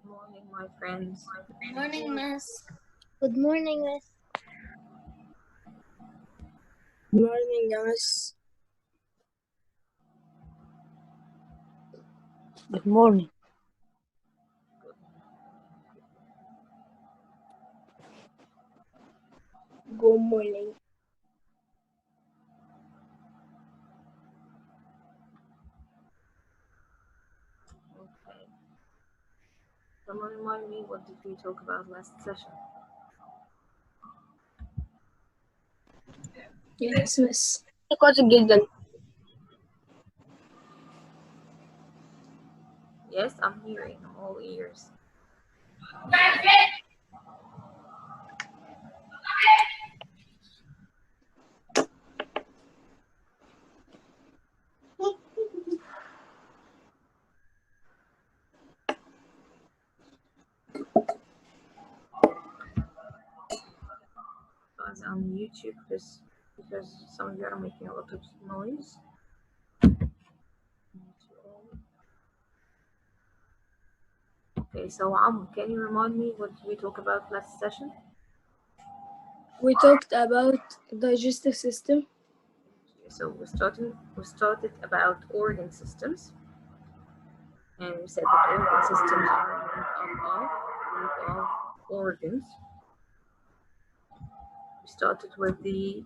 Good morning, my friends. Good morning, Miss. Good morning, Miss. Good morning, guys. Good morning. Good morning. Okay. Someone remind me, what did we talk about last session? Yes, Miss. كويس جدا. Yes, I'm hearing. I'm all ears. Guys, on YouTube, because some of you are making a lot of noise. Okay, so can you remind me what we talked about last session? We talked about digestive system. So we started about organ systems, and we said that organ systems are made up of organs. We started with the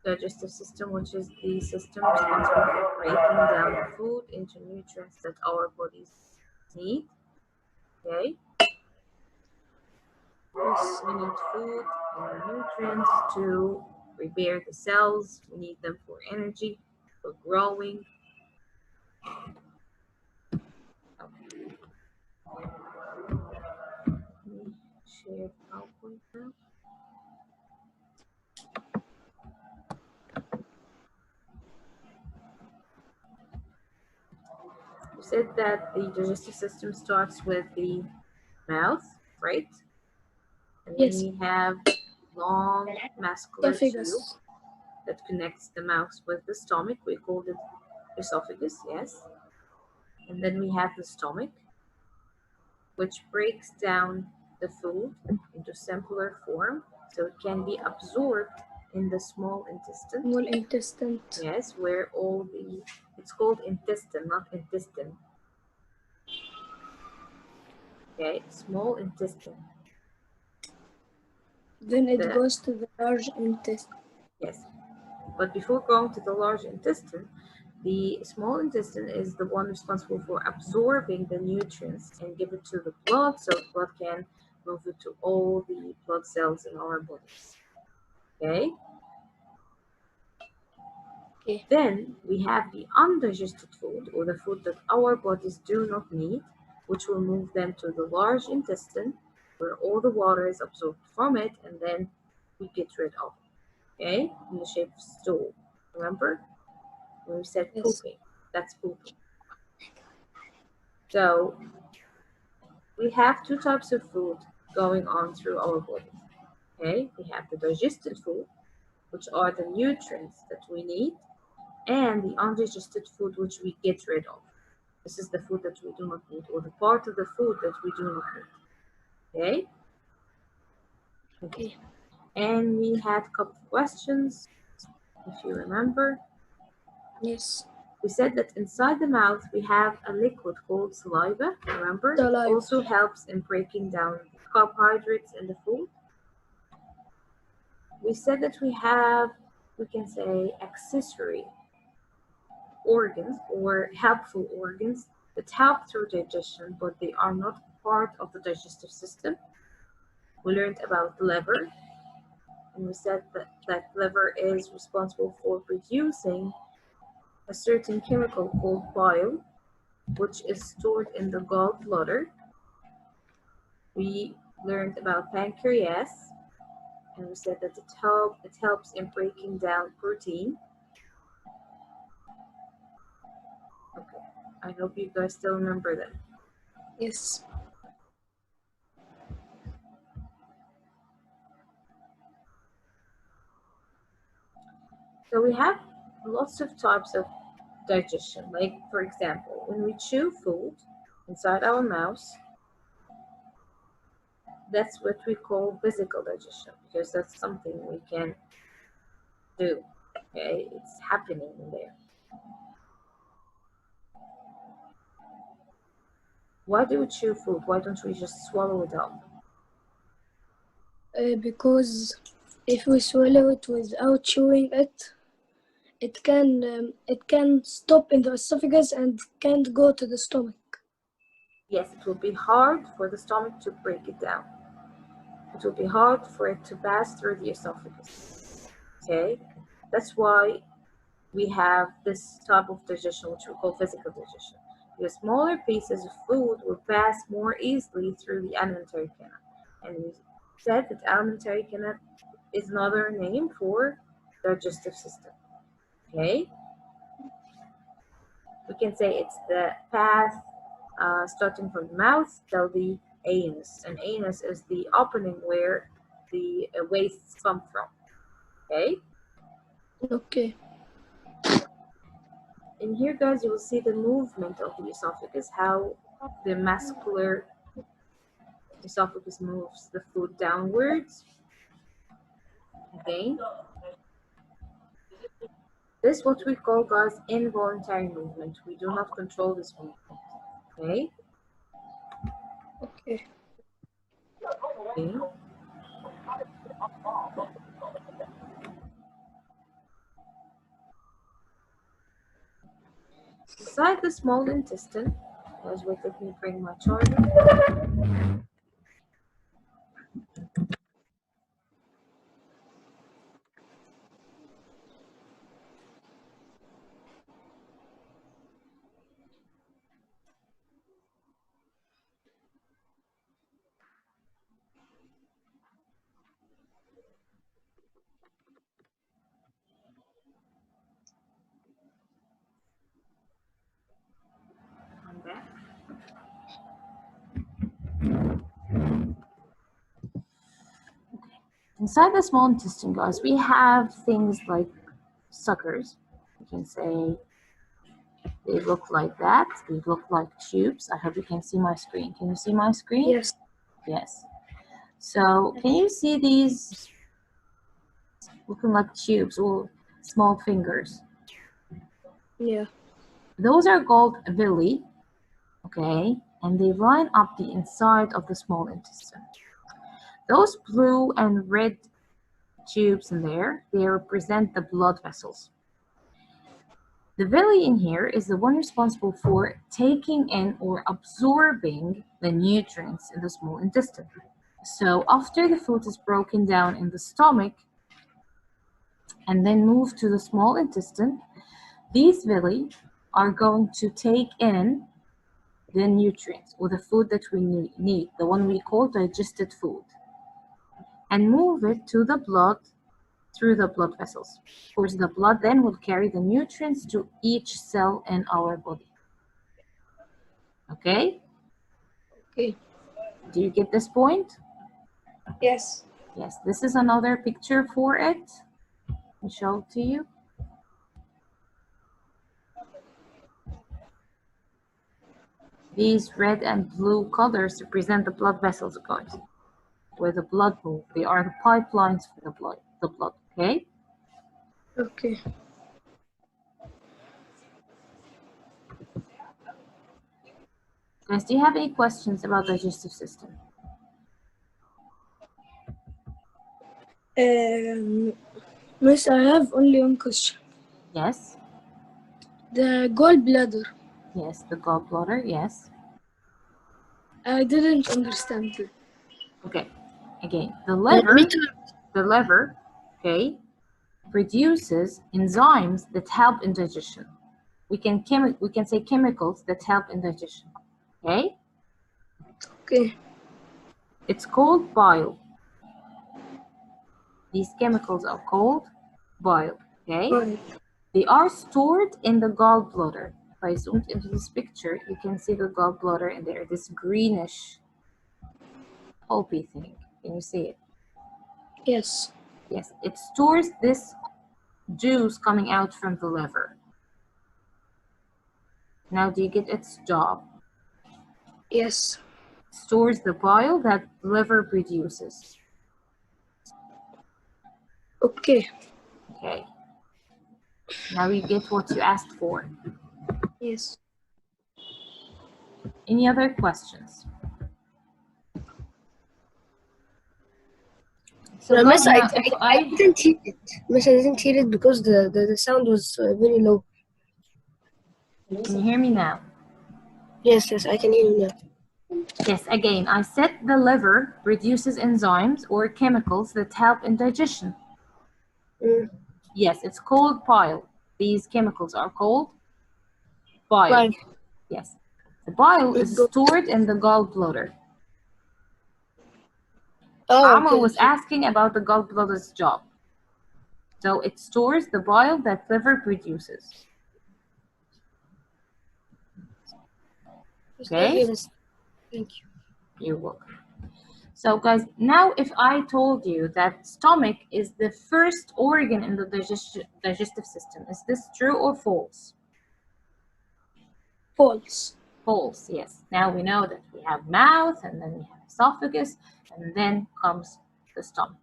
digestive system, which is the system responsible for breaking down food into nutrients that our bodies need. Okay. Yes, we need food and nutrients to repair the cells. We need them for energy, for growing. Let me share PowerPoint now. We said that the digestive system starts with the mouth, right? And then Yes. we have long muscular tube Esophagus. that connects the mouth with the stomach. We called it esophagus, yes. And then we have the stomach, which breaks down the food into simpler form so it can be absorbed in the small intestine. Small intestine. Yes, where all the, it's called intestine, not intestine. Okay, small intestine. Then it goes to the large intestine. Yes, but before going to the large intestine, the small intestine is the one responsible for absorbing the nutrients and give it to the blood, so the blood can move it to all the blood cells in our bodies. Okay? Okay. Then we have the undigested food, or the food that our bodies do not need, which will move them to the large intestine, where all the water is absorbed from it, and then we get rid of it. Okay? In the shape of stool. Remember? When we said Yes. pooping, that's pooping. So we have two types of food going on through our bodies. Okay, we have the digested food, which are the nutrients that we need, and the undigested food, which we get rid of. This is the food that we do not need, or the part of the food that we do not need. Okay? Okay. And we had a couple of questions, if you remember. Yes. We said that inside the mouth we have a liquid called saliva. Remember, Saliva. it also helps in breaking down the carbohydrates in the food. We said that we have, we can say, accessory organs or helpful organs that help through digestion, but they are not part of the digestive system. We learned about the liver, and we said that liver is responsible for producing a certain chemical called bile, which is stored in the gallbladder. We learned about pancreas, and we said that it helps in breaking down protein. Okay, I hope you guys still remember that. Yes. So we have lots of types of digestion. Like, for example, when we chew food inside our mouth, That's what we call physical digestion, because that's something we can do. Okay, it's happening in there. Why do we chew food? Why don't we just swallow it up? Because if we swallow it without chewing it, it can stop in the esophagus and can't go to the stomach. Yes, it will be hard for the stomach to break it down. It will be hard for it to pass through the esophagus. Okay, that's why we have this type of digestion, which we call physical digestion. The smaller pieces of food will pass more easily through the alimentary canal. And we said that alimentary canal is another name for digestive system. Okay, we can say it's the path starting from the mouth till the anus, and anus is the opening where the wastes come from. Okay. Okay. In here, guys, you will see the movement of the esophagus, how the muscular esophagus moves the food downwards. Okay. This is what we call, guys, involuntary movement. We do not control this movement. Okay. Okay. Okay. Inside the small intestine, guys, wait, let me bring my charger. I'm back. Inside the small intestine, guys, we have things like suckers. You can say they look like that. They look like tubes. I hope you can see my screen. Can you see my screen? Yes. Yes. So can you see these looking like tubes or small fingers? Yeah. Those are called villi, okay? And they line up the inside of the small intestine. Those blue and red tubes in there, they represent the blood vessels. The villi in here is the one responsible for taking in or absorbing the nutrients in the small intestine. So after the food is broken down in the stomach and then moved to the small intestine, these villi are going to take in the nutrients or the food that we need, the one we call digested food, and move it to the blood through the blood vessels. Of course, the blood then will carry the nutrients to each cell in our body. Okay? Okay. Do you get this point? Yes. Yes, this is another picture for it. I'll show it to you. These red and blue colors represent the blood vessels, guys, where the blood moves. They are the pipelines for the blood, okay? Okay. Guys, do you have any questions about digestive system? Miss, I have only one question. Yes. The gallbladder. Yes, the gallbladder, yes. I didn't understand it. Okay, again, the liver, okay, produces enzymes that help in digestion. We can say chemicals that help in digestion, okay? Okay. It's called bile. These chemicals are called bile, okay? Right. They are stored in the gallbladder. If I zoomed into this picture, you can see the gallbladder in there, this greenish pulpy thing. Can you see it? Yes. Yes, it stores this juice coming out from the liver. Now, do you get its job? Yes. stores the bile that liver produces. Okay. Okay. Now you get what you asked for. Yes. Any other questions? So No, guys, Miss, I, now if I didn't hear it. Miss, I didn't hear it because the sound was very low. Can you hear me now? Yes, I can hear you now. Yes, again, I said the liver produces enzymes or chemicals that help in digestion. Yes, it's called bile. These chemicals are called bile. Bile. Yes. The bile is stored in the gallbladder. Oh, Amr okay. was asking about the gallbladder's job. So it stores the bile that liver produces. Okay? Thank you. You're welcome. So guys, now if I told you that stomach is the first organ in the digestive system, is this true or false? False. False, yes. Now we know that we have mouth, and then we have esophagus, and then comes the stomach.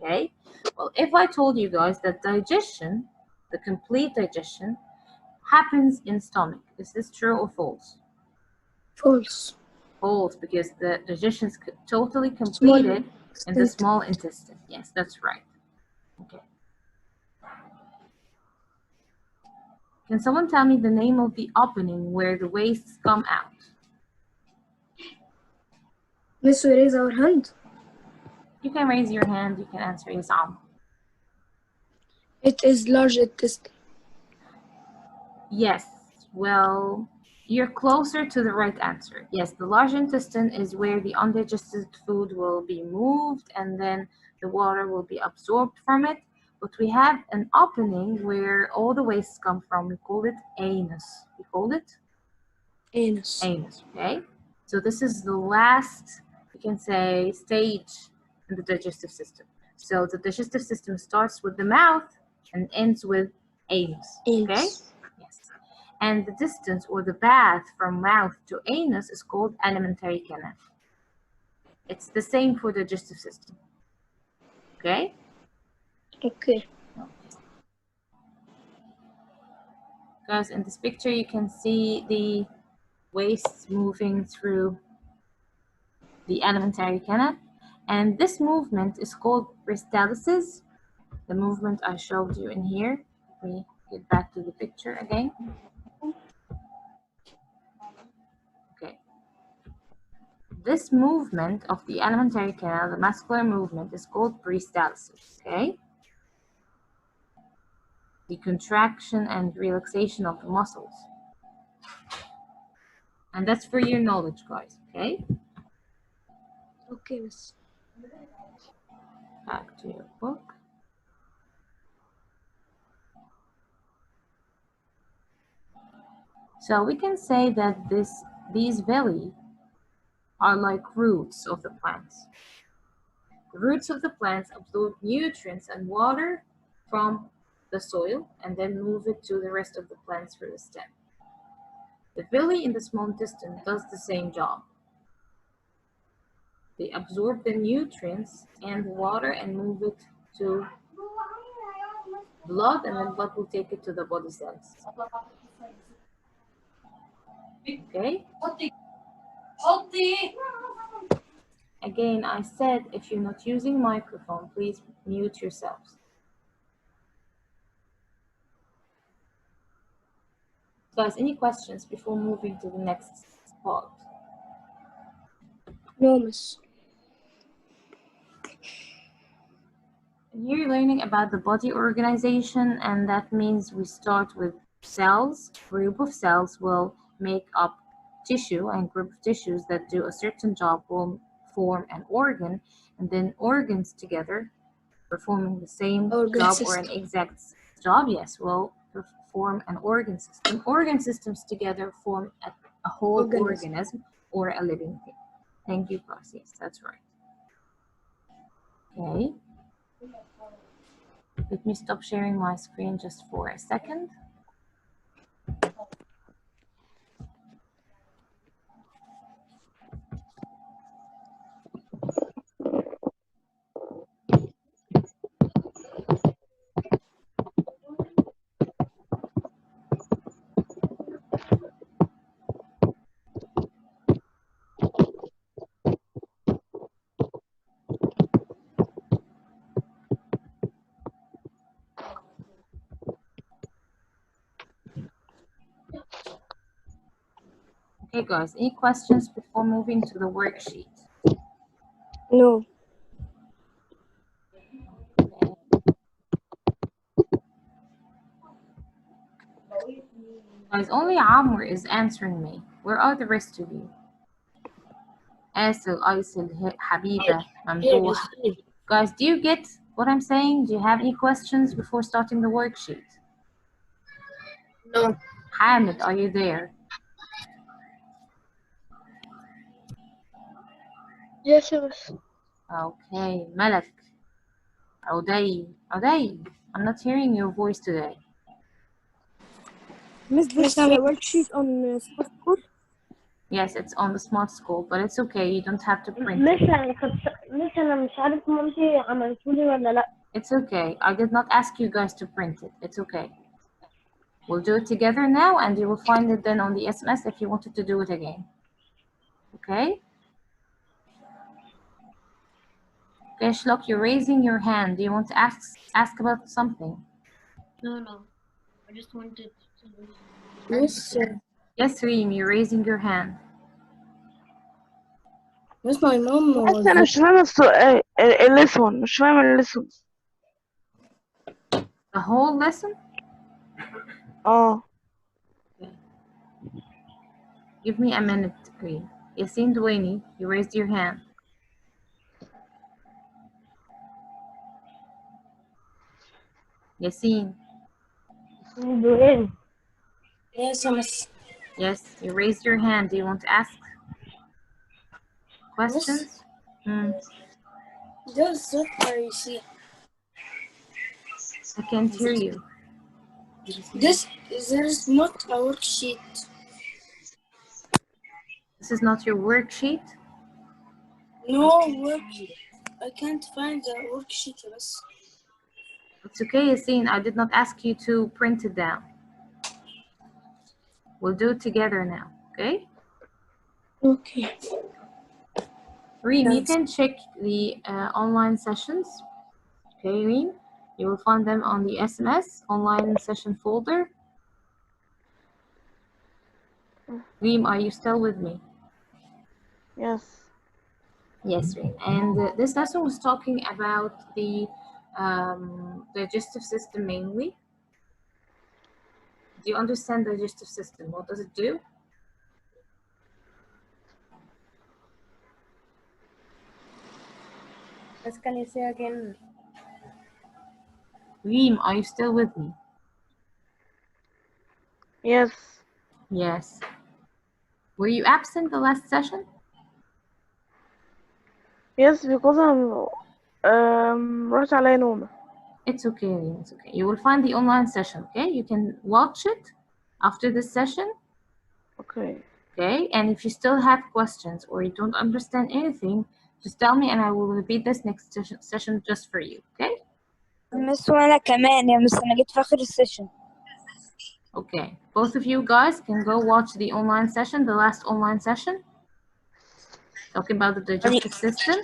Okay? Well, if I told you guys that digestion, the complete digestion, happens in stomach, is this true or false? False. False, because the digestion is totally completed in the small intestine. Yes, that's right. Okay. Can someone tell me the name of the opening where the wastes come out? Miss, we raise our hand. You can raise your hand. You can answer yes, It is large intestine. Yes. Well, you're closer to the right answer. Yes, the large intestine is where the undigested food will be moved and then the water will be absorbed from it. But we have an opening where all the wastes come from. We call it anus. We call it? Anus. Anus, okay? So this is the last, you can say, stage in the digestive system. So the digestive system starts with the mouth and ends with anus, okay? Yes. And the distance or the path from mouth to anus is called alimentary canal. It's the same for the digestive system, okay? Okay. Guys, in this picture you can see the wastes moving through the alimentary canal, and this movement is called peristalsis. The movement I showed you in here. Let me get back to the picture again. Okay. This movement of the alimentary canal, the muscular movement, is called peristalsis. Okay. The contraction and relaxation of the muscles. And that's for your knowledge, guys. Okay. Okay, Miss. Back to your book. So we can say that these villi are like roots of the plants. The roots of the plants absorb nutrients and water from the soil and then move it to the rest of the plants through the stem. The villi in the small intestine does the same job. They absorb the nutrients and water and move it to blood, and then blood will take it to the body cells. Okay? Again, I said if you're not using microphone, please mute yourselves. Guys, any questions before moving to the next part? No, Miss. And here you're learning about the body organization, and that means we start with cells. A group of cells will make up tissue, and group of tissues that do a certain job will form an organ, and then organs together performing the same job or an exact job, yes, will form an organ system. Organ systems together form a whole organism or a living thing. Thank you, class. Yes, that's right. Okay. Let me stop sharing my screen just for a second. Okay, guys, any questions before moving to the worksheet? No. Guys, only Amr is answering me. Where are the rest of you? Asil, Aisel, Habiba, Mamdouh. Guys, do you get what I'm saying? Do you have any questions before starting the worksheet? No. Hamid, are you there? Yes, Miss. Okay, Malak, Uday, I'm not hearing your voice today. Miss, this worksheet on Smart School? Yes, it's on the smart school, but it's okay. You don't have to print مش it. أنا مش عارف مامتي عملتولي ولا لأ. It's okay. I did not ask you guys to print it. It's okay. We'll do it together now, and you will find it then on the SMS if you wanted to do it again. Okay? Okay, Shlok, you're raising your hand. Do you want to ask about something? No. I just wanted to. Miss, Yes, Reem, you're raising your hand. Miss, my mom بس انا مش فاهمه السؤال الليسون مش فاهمه الليسون. The whole lesson? Give me a minute, Reem. Yassine Duaini, you raised your hand. Yassine. دوين. Yes, Miss. Yes, you raised your hand. Do you want to ask questions? Just what I see. I can't hear you. There is not a worksheet. This is not your worksheet? No worksheet. I can't find the worksheet, Miss. It's okay, Yassine. I did not ask you to print it down. We'll do it together now, okay? Okay. Reem, you can check the online sessions. Okay, Reem? You will find them on the SMS online session folder. Reem, are you still with me? Yes. Yes, Reem. And this lesson was talking about the digestive system mainly. Do you understand the digestive system? What does it do? Yes, can you say again? Reem, are you still with me? Yes. Yes. Were you absent the last session? Yes, because راحت عليا نومة. It's okay, Reem, it's okay. You will find the online session, okay? You can watch it after this session. Okay. Okay, and if you still have questions or you don't understand anything, just tell me and I will repeat this next session just for you, okay? مس وانا كمان يا مس انا جيت في اخر السيشن. Okay, both of you guys can go watch the online session, the last online session, talking about the digestive system.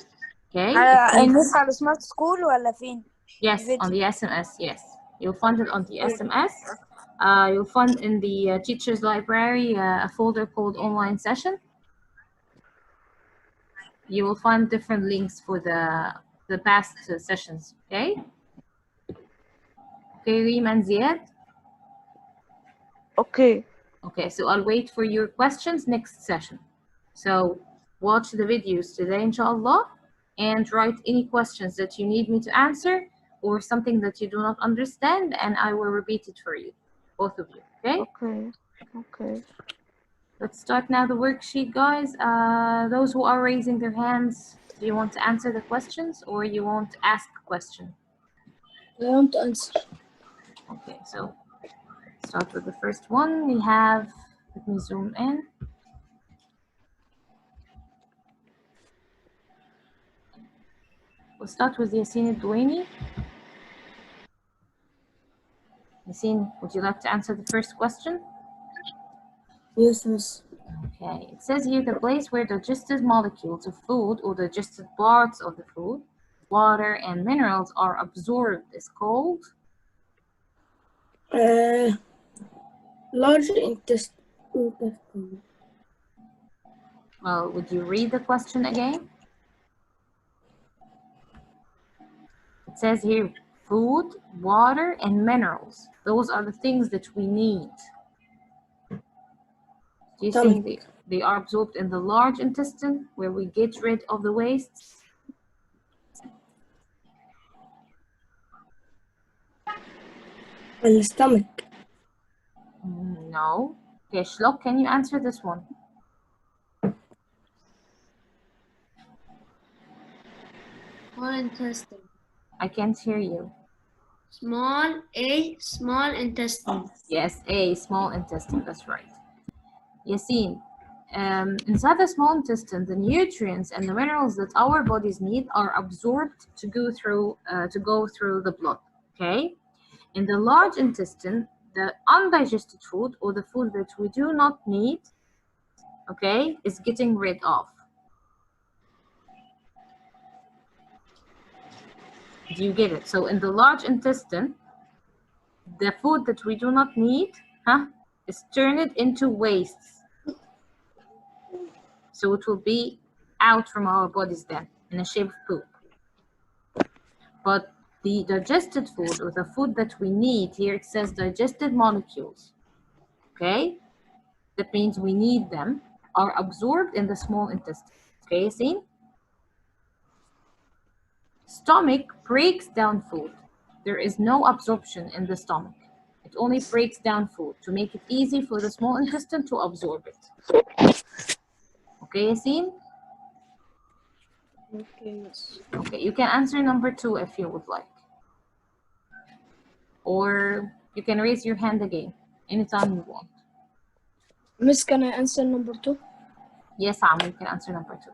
Okay. المس على سمارت سكول ولا فين؟ Yes, on the SMS. Yes, you'll find it on the SMS. You'll find in the teacher's library a folder called online session. You will find different links for the past sessions. Okay. Okay, Reem and Ziad. Okay. Okay, so I'll wait for your questions next session. So watch the videos today, inshallah, and write any questions that you need me to answer or something that you do not understand, and I will repeat it for you, both of you, okay? Okay. Let's start now the worksheet, guys. Those who are raising their hands, do you want to answer the questions or you want to ask a question? I want to answer. Okay, so start with the first one. We have, let me zoom in. We'll start with Yassine Douaini. Yassine, would you like to answer the first question? Yes, Miss. Okay, it says here the place where digested molecules of food or digested parts of the food, water and minerals are absorbed is called? Large intestine. Well, would you read the question again? It says here, food, water, and minerals. Those are the things that we need. Do you think they are absorbed in the large intestine, where we get rid of the wastes? In the stomach. No. Okay, Shlok, can you answer this one? Small intestine. I can't hear you. Small intestine. Yes, A, small intestine, that's right. Yasin, inside the small intestine, the nutrients and the minerals that our bodies need are absorbed to go through the blood. Okay, in the large intestine, the undigested food or the food that we do not need, okay, is getting rid of. Do you get it? So in the large intestine, the food that we do not need, is turned into wastes. So it will be out from our bodies then in a shape of poop. But the digested food, or the food that we need, here it says digested molecules, okay? That means we need them, are absorbed in the small intestine. Okay, see? Stomach breaks down food. There is no absorption in the stomach. It only breaks down food to make it easy for the small intestine to absorb it. Okay, Yasin? Okay, yes. Okay, you can answer number 2 if you would like. Or you can raise your hand again anytime you want. Miss, can I answer number 2? Yes, Amr, you can answer number 2.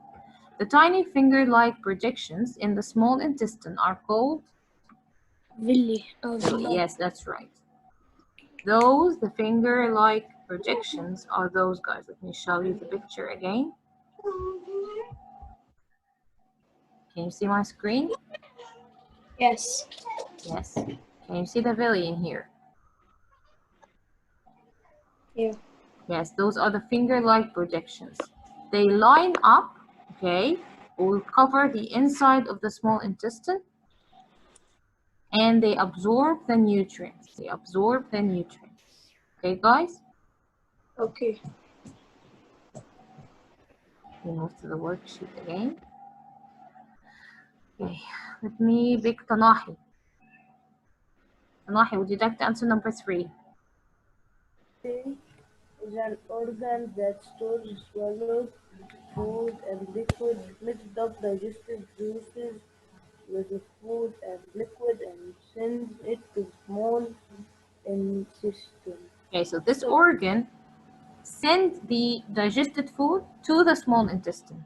The tiny finger-like projections in the small intestine are called Villi. Yes, that's right. Those, the finger-like projections, are those guys. Let me show you the picture again. Can you see my screen? Yes. Yes. Can you see the villi in here? Yeah. Yes, those are the finger-like projections. They line up, okay, will cover the inside of the small intestine, and they absorb the nutrients. They absorb the nutrients. Okay, guys? Okay. We move to the worksheet again. Okay, let me pick Tanahi. Tanahi, would you like to answer number 3? Is an organ that stores swallows food and liquid, mixed up digestive juices with the food and liquid, and sends it to small intestine. Okay, so this organ sends the digested food to the small intestine.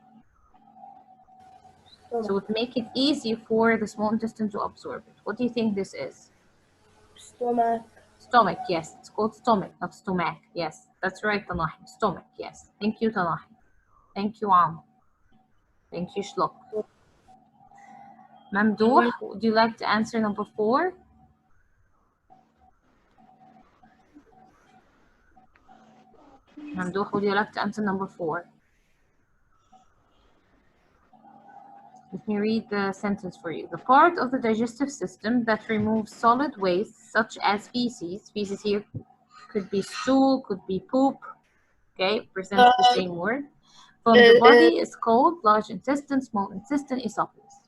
So it make it easy for the small intestine to absorb it. What do you think this is? Stomach. Stomach, yes. It's called stomach, not stomach. Yes, that's right, Tanahi. Stomach, yes. Thank you, Tanahi. Thank you, Am. Thank you, Shlok. Mamdouh, would you like to answer number 4? Mamdouh, would you like to answer number 4? Let me read the sentence for you. The part of the digestive system that removes solid waste, such as feces here could be stool, could be poop, okay, presents the same word, from the body is called large intestine, small intestine, esophagus.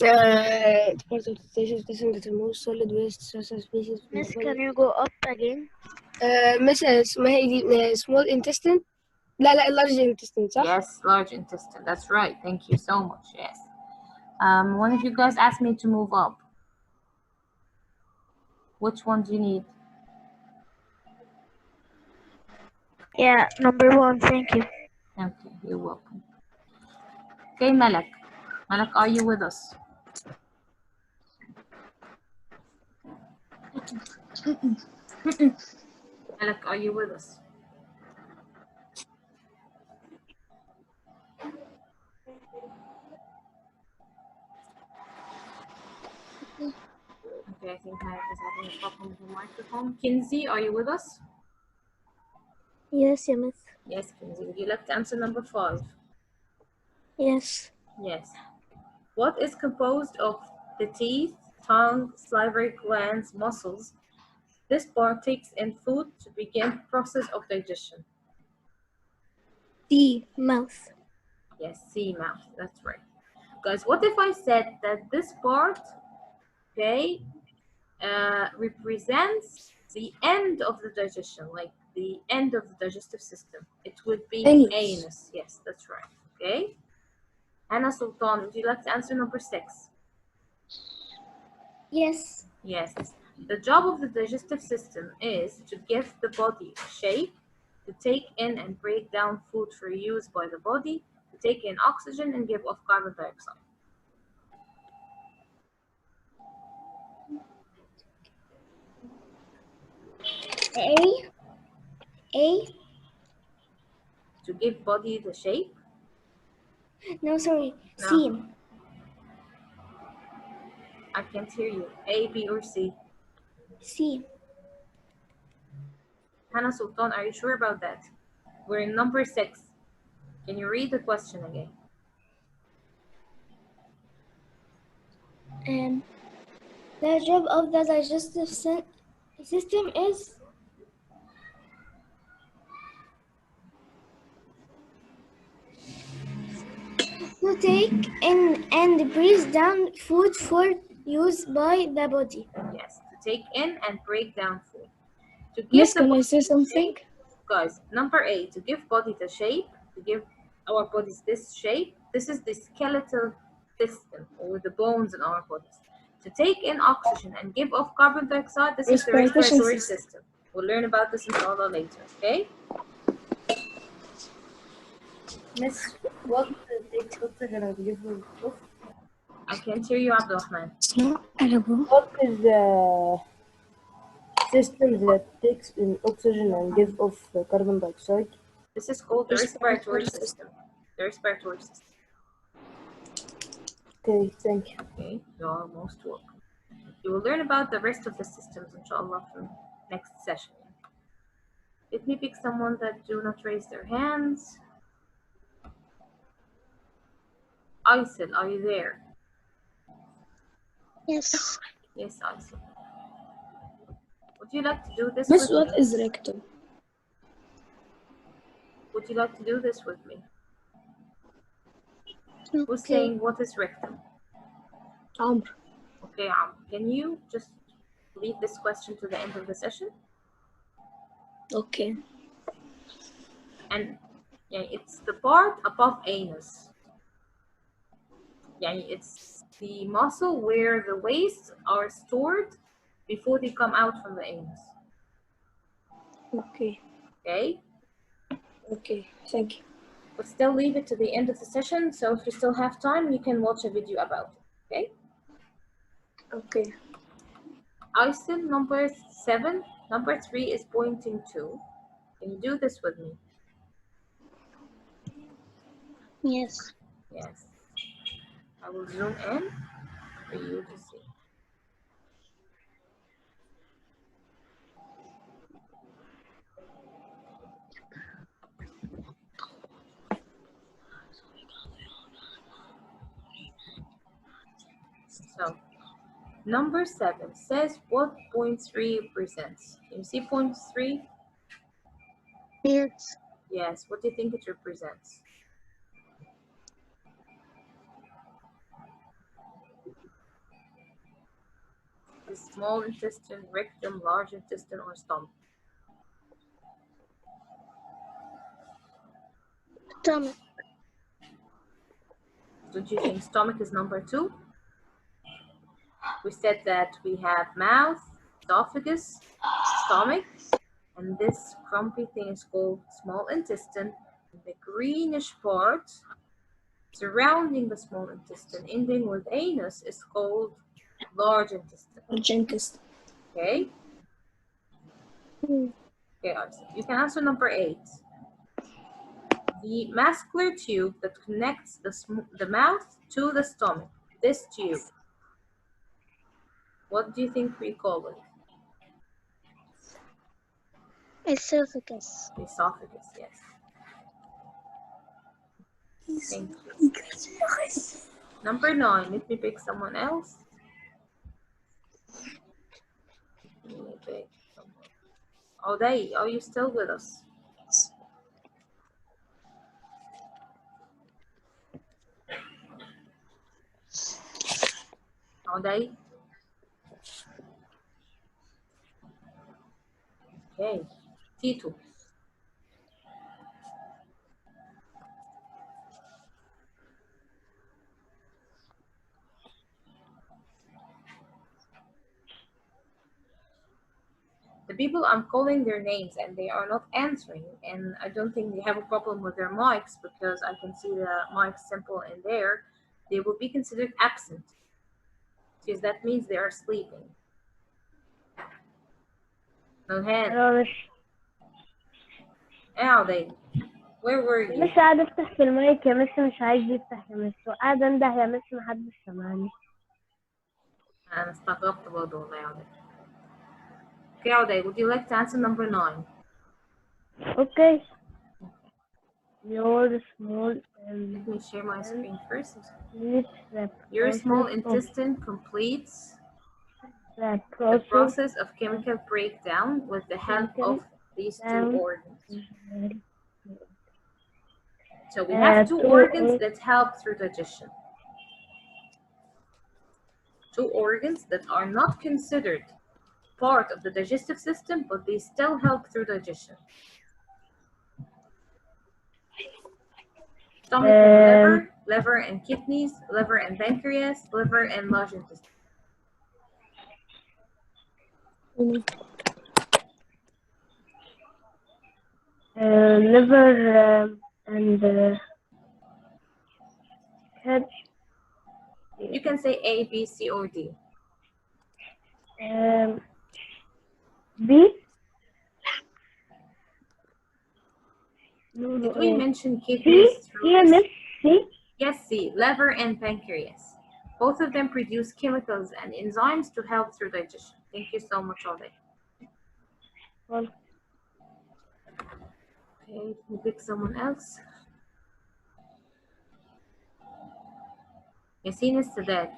It's part of the digestive system that removes solid waste such as feces from Miss, the body. can you go up again? مثلا اسمها ايه دي small intestine لا large intestine صح؟ Yes, large intestine, that's right. Thank you so much, yes. One of you guys asked me to move up. Which one do you need? Yeah, number 1, thank you. Okay, you're welcome. Okay, Malak. Malak, are you with us? Malak, are you with us? Okay, I think Malak is having a problem with the microphone. Kinsey, are you with us? Yes, yeah, miss. Yes, Kenzie. Would you like to answer number 5? Yes. Yes. What is composed of the teeth, tongue, salivary glands, muscles? This part takes in food to begin process of digestion. D, mouth. Yes, C, mouth. That's right. Guys, what if I said that this part, okay, represents the end of the digestion, like the end of the digestive system? It would be Anus. anus. Yes, that's right. Okay. Anna Sultan, would you like to answer number 6? Yes. Yes. The job of the digestive system is to give the body shape, to take in and break down food for use by the body, to take in oxygen and give off carbon dioxide. A. To give body the shape? No, sorry. No. C. I can't hear you. A, B, or C? C. Hannah Sultan, are you sure about that? We're in number 6. Can you read the question again? The job of the digestive system is to take in and break down food for use by the body. Yes, to take in and break down food. To give Miss, the can I body say something? shape, guys, number 8, to give body the shape, to give our bodies this shape. This is the skeletal system, or the bones in our bodies. To take in oxygen and give off carbon dioxide, this is the Respiration respiratory system. system. We'll learn about this inshallah later, okay? Miss, what takes oxygen and gives off? I can't hear you, Abdulrahman. What is the system that takes in oxygen and gives off carbon dioxide? This is called the respiratory system. The respiratory system. Okay, thank you. Okay, you are most welcome. You will learn about the rest of the systems, inshallah, from next session. Let me pick someone that do not raise their hands. Aysel, are you there? Yes. Yes, Aysel. Would you like to do this Miss, with what me? is rectum? Would you like to do this with me? Who's Okay. saying what is rectum? Amr. Okay, can you just leave this question to the end of the session? Okay. And yeah, it's the part above anus. Yeah, it's the muscle where the wastes are stored before they come out from the anus. Okay. Okay? Okay. Thank you. But still leave it to the end of the session, so if you still have time, you can watch a video about it. Okay? Okay. Aysel, number 7. Number 3 is pointing to. Can you do this with me? Yes. Yes. I will zoom in for you to see. So, number 7 says what point 3 represents. Can you see point 3? Yes. Yes. What do you think it represents? The small intestine, rectum, large intestine, or stomach? Stomach. Don't you think stomach is number 2? We said that we have mouth, esophagus, stomach, and this crumpy thing is called small intestine. And the greenish part surrounding the small intestine, ending with anus, is called large intestine. Jenkins. Okay? Okay, you can answer number 8. The muscular tube that connects the mouth to the stomach. This tube. What do you think we call it? Esophagus. Esophagus, yes. Thank you. Number 9, let me pick someone else. Let me pick someone. Oday, are you still with us? Oday? Okay. Tito. The people, I'm calling their names and they are not answering, and I don't think they have a problem with their mics because I can see the mic symbol in there. They will be considered absent because that means they are sleeping. No hand. أنا مش Oday, where were you? لسه قاعد أفتح في المايك يا مس، مش عايز يفتح يا مس، وقاعد أنده يا مس، محدش سامعني. أنا استغربت برضه والله يا Oday. Okay, Oday, would you like to answer number 9? Okay. Your small and Let me share my screen first. complete the Your small process of intestine completes the the process process of chemical breakdown with the help of these two breakdown. organs. So we have two organs that help through digestion. Two organs that are not considered part of the digestive system, but they still help through digestion. Stomach and liver and kidneys, liver and pancreas, liver and large intestine. Liver and head. You can say A, B, C, or D. B. Did we mention kidneys? C? Yes, C, liver and pancreas. Both of them produce chemicals and enzymes to help through digestion. Thank you so much, Oday. Well, okay, we'll pick someone else. Yasin is Sadat.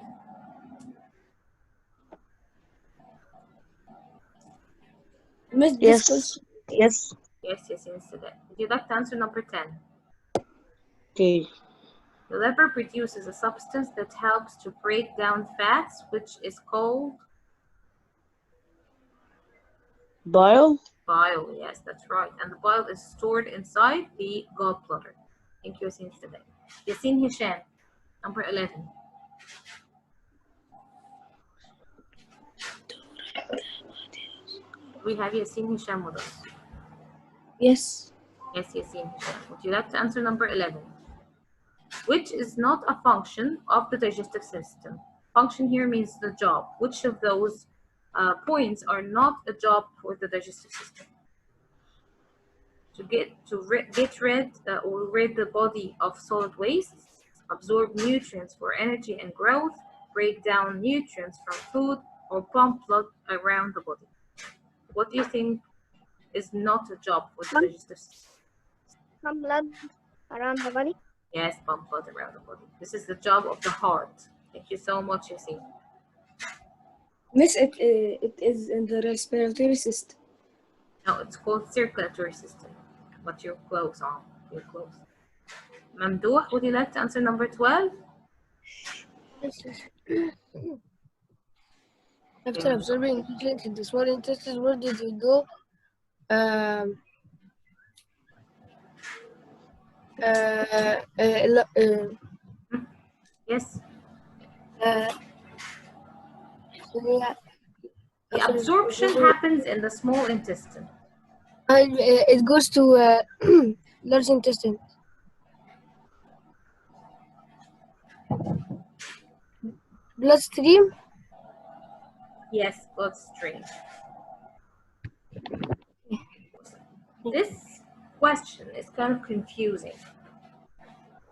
Yes. Yes, Yasin is Sadat. Would you like to answer number 10? Okay. The liver produces a substance that helps to break down fats, which is called Bile. bile. Yes, that's right. And the bile is stored inside the gallbladder. Thank you, Yasin Sadat. Yasin Hisham, number 11. We have Yasin Hisham with us. Yes. Yes, Yasin Hisham. Would you like to answer number 11? Which is not a function of the digestive system. Function here means the job. Which of those points are not a job for the digestive system? To get rid or rid the body of solid wastes, absorb nutrients for energy and growth, break down nutrients from food, or pump blood around the body. What do you think is not a job for the digestive system? Pump blood around the body. Yes, pump blood around the body. This is the job of the heart. Thank you so much, Yasin. Miss, it is in the respiratory system. No, it's called circulatory system. But you're close on. You're close. Mamdouh, would you like to answer number 12? After absorbing nutrients in the small intestine, where did it go? Yes. The absorption happens in the small intestine. It goes to large intestine. Bloodstream? Yes, bloodstream. This question is kind of confusing.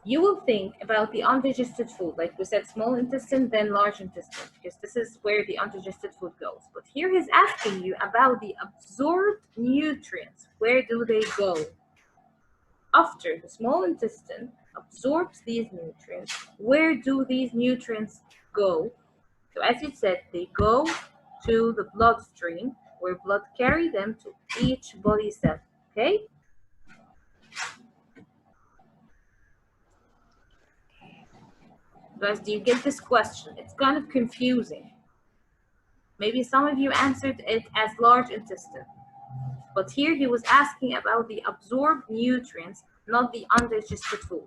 you will think about the undigested food, like we said, small intestine, then large intestine, because this is where the undigested food goes. But here he's asking you about the absorbed nutrients. Where do they go? After the small intestine absorbs these nutrients, where do these nutrients go? So as you said, they go to the bloodstream, where blood carry them to each body cell, okay? Guys, do you get this question? It's kind of confusing. Maybe some of you answered it as large intestine, but here he was asking about the absorbed nutrients, not the undigested food.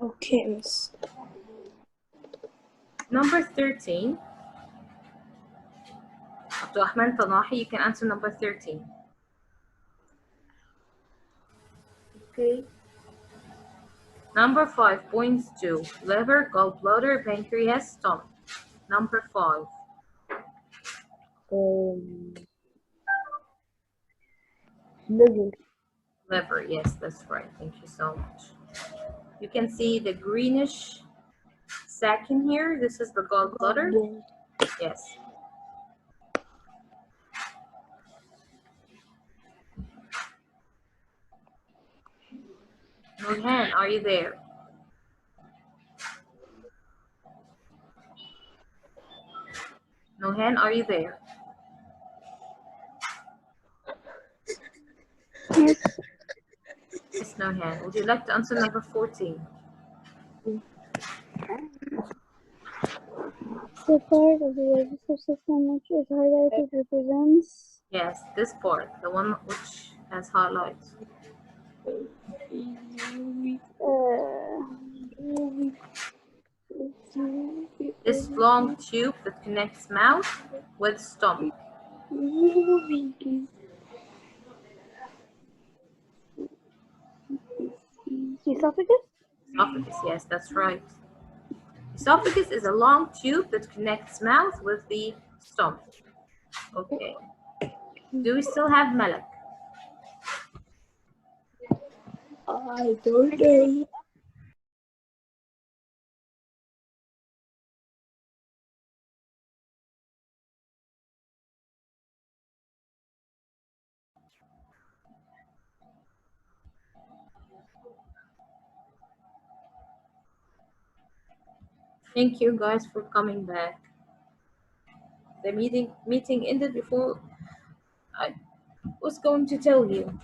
Okay, miss. Number 13. Abdurrahman Tanahi, you can answer number 13. Okay. Number 5.2. Liver, gallbladder, pancreas, stomach. Number 5. Liver. Liver, yes, that's right. Thank you so much. You can see the greenish sac in here. This is the gallbladder. Yes. Nurhan, are you there? Nurhan, are you there? Yes. Yes, Nurhan. Would you like to answer number 14? The part of the digestive system which is highlighted represents. Yes, this part, the one which has highlights. This long tube that connects mouth with stomach. Esophagus? Esophagus, yes, that's right. Esophagus is a long tube that connects mouth with the stomach. Okay. Do we still have Malak? I don't know. Thank you guys for coming back. The meeting ended before I was going to tell you.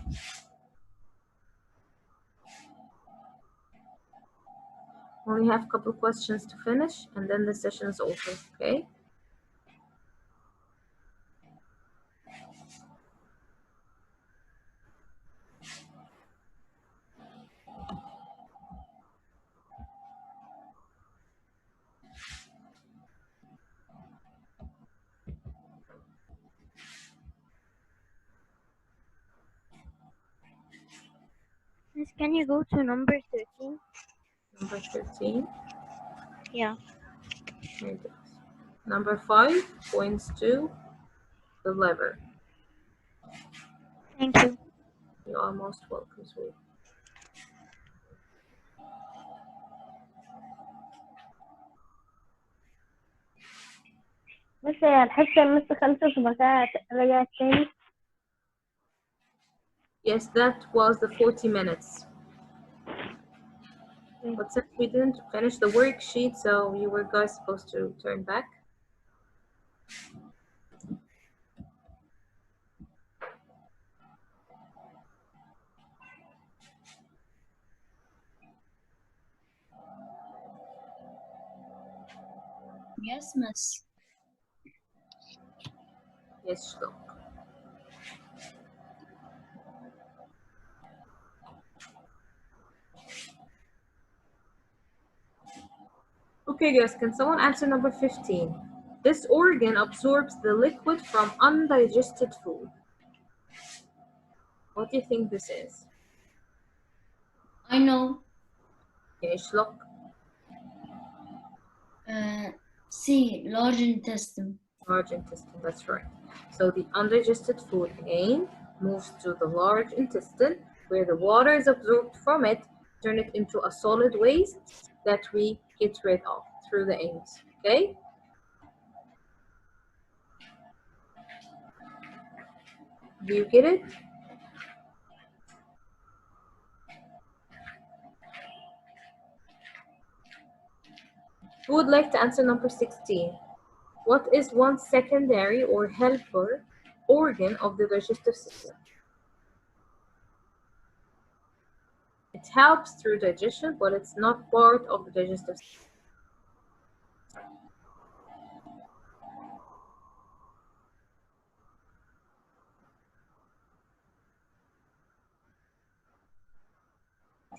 Only have a couple questions to finish and then the session is over, okay? Miss, can you go to number 13? Number 13. Yeah. Here it is. Number 5 points to the liver. Thank you. You are most welcome, sweet. بس هي الحصة لسه خلصت وبعد كده رجعت تاني. Yes, that was the 40 minutes. But since we didn't finish the worksheet, so you were guys supposed to turn back. Yes, miss. Yes, Shlok. Okay, guys, can someone answer number 15? This organ absorbs the liquid from undigested food. What do you think this is? I know. Okay, Shlok. C, large intestine. Large intestine, that's right. So the undigested food again moves to the large intestine, where the water is absorbed from it, turn it into a solid waste that we get rid of through the anus. Okay? Do you get it? Who would like to answer number 16? What is one secondary or helper organ of the digestive system? It helps through digestion, but it's not part of the digestive system.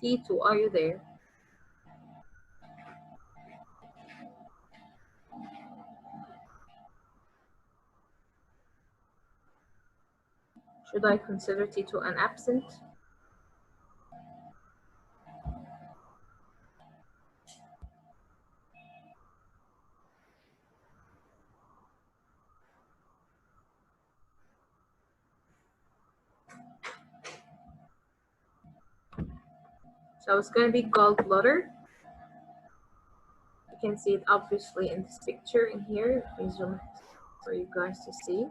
T2, are you there? Should I consider T2 an absent? So it's going to be gallbladder. You can see it obviously in this picture in here. Let me zoom it for you guys to see.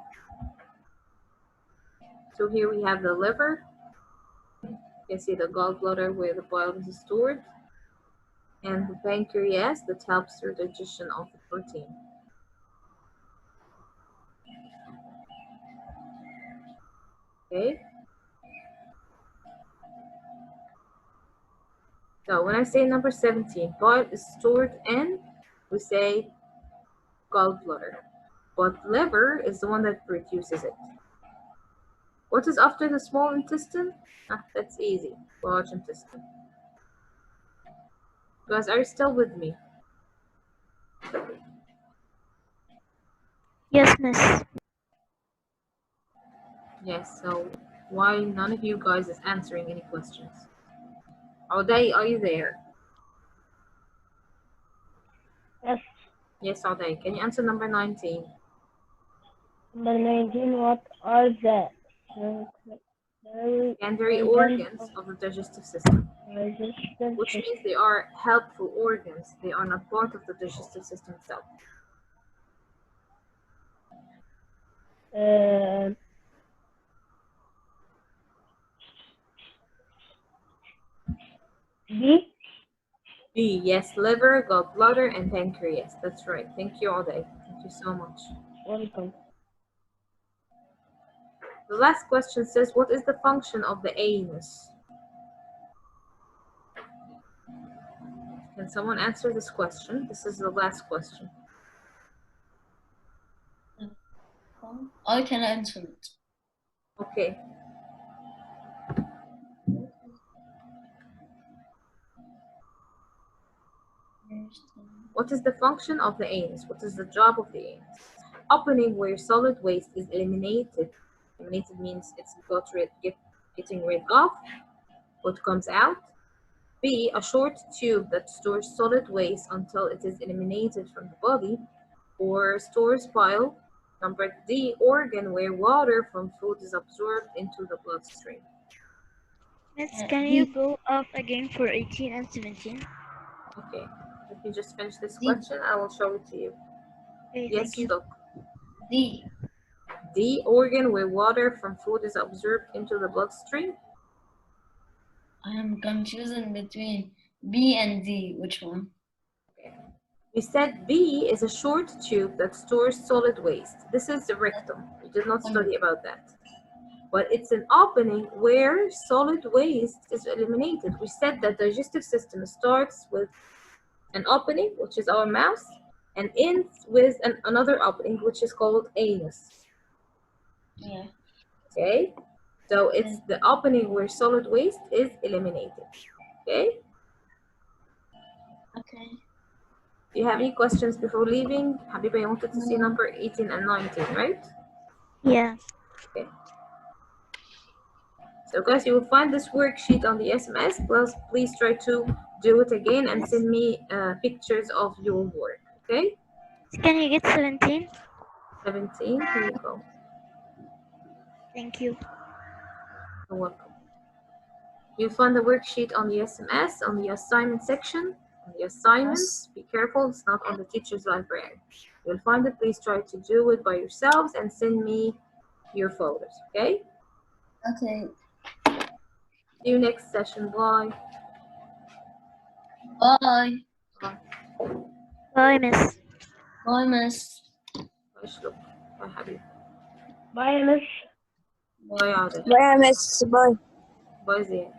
So here we have the liver. You can see the gallbladder where the bile is stored. And the pancreas that helps through digestion of the protein. Okay. So when I say number 17, bile is stored in, we say gallbladder. But liver is the one that produces it. What is after the small intestine? That's easy. Large intestine. You guys, are you still with me? Yes, miss. Yes, so why none of you guys is answering any questions? Auday, are you there? Yes. Yes, Auday. Can you answer number 19? Number 19, what are the Secondary organs of the digestive system, digestive which means they are helpful organs. They are not part of the digestive system itself. B? B, yes, liver, gallbladder, and pancreas. That's right. Thank you, Auday. Thank you so much. Welcome. The last question says, what is the function of the anus? Can someone answer this question? This is the last question. I can answer it. Okay. What is the function of the anus? What is the job of the anus? Opening where solid waste is eliminated. Eliminated means it's getting rid of what comes out. B, a short tube that stores solid waste until it is eliminated from the body or stores bile. Number D, organ where water from food is absorbed into the bloodstream. Miss, can you go off again for 18 and 17? Okay, let me just finish this question. I will show it to you. Okay, Yes, thank you. look. D. D, organ where water from food is absorbed into the bloodstream. I am confusing between B and D. Which one? Okay. We said B is a short tube that stores solid waste. This is the rectum. We did not study about that. But it's an opening where solid waste is eliminated. We said that the digestive system starts with an opening, which is our mouth, and ends with another opening, which is called anus. Yeah. Okay? So it's the opening where solid waste is eliminated. Okay? Okay. Do you have any questions before leaving? Habiba, you wanted to see number 18 and 19, right? Yeah. Okay. So guys, you will find this worksheet on the SMS. Please try to do it again and send me pictures of your work, okay? Can you get 17? 17, here you go. Thank you. You're welcome. You'll find the worksheet on the SMS, on the assignment section, on the assignments. Be careful, it's not on the teacher's library. You'll find it. Please try to do it by yourselves and send me your photos, okay? Okay. See you next session. Bye. Bye. Bye. Bye, Miss. Bye, Miss. Bye, Shlook. Bye, Habib. Bye, Miss. Bye, Adel. Bye, Miss. Bye. Bye, Ziad.